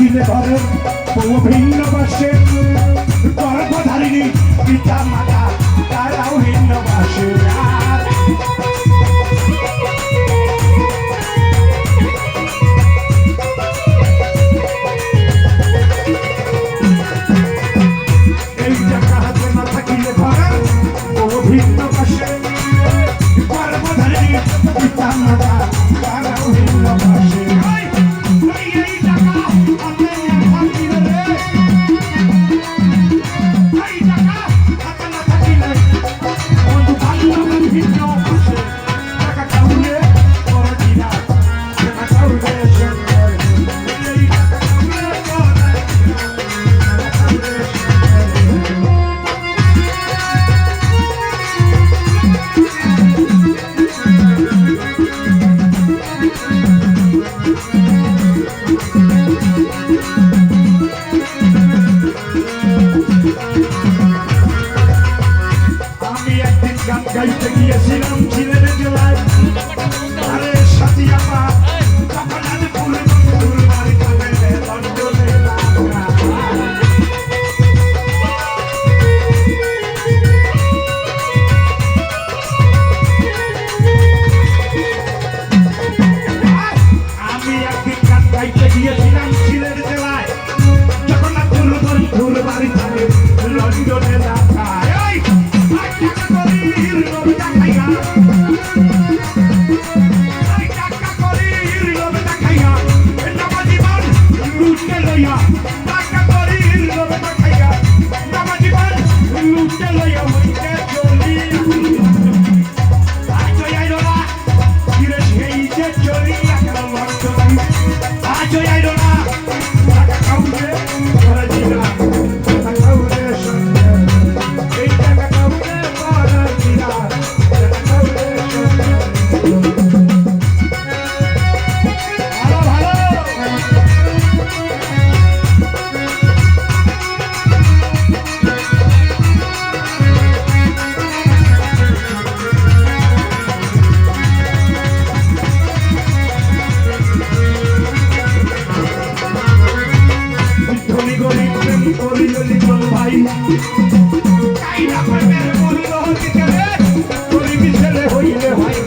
থাকিলে ঘরের বউ ভিন্ন বাসে গর্ভধারিণী পিতা মাতা তারাও ভিন্ন বাসে এই টাকা হাতে না থাকিলে ঘরের বউ ভিন্ন বাসে গর্ভধারিণী পিতা মাতা তারাও ভিন্ন বাসে গাইতে গিয়েছিলাম ছিলেন জেলায় আরে সাথী আপা তখন আজ ফুল ফুল বাড়ি খাবে লন্ডনে আমি একদিন গান গাইতে গিয়েছিলাম ছিলেন জেলায় যখন না ফুল ফুল ফুল বাড়ি খাবে লন্ডনে ঢাকায় হইলে হয়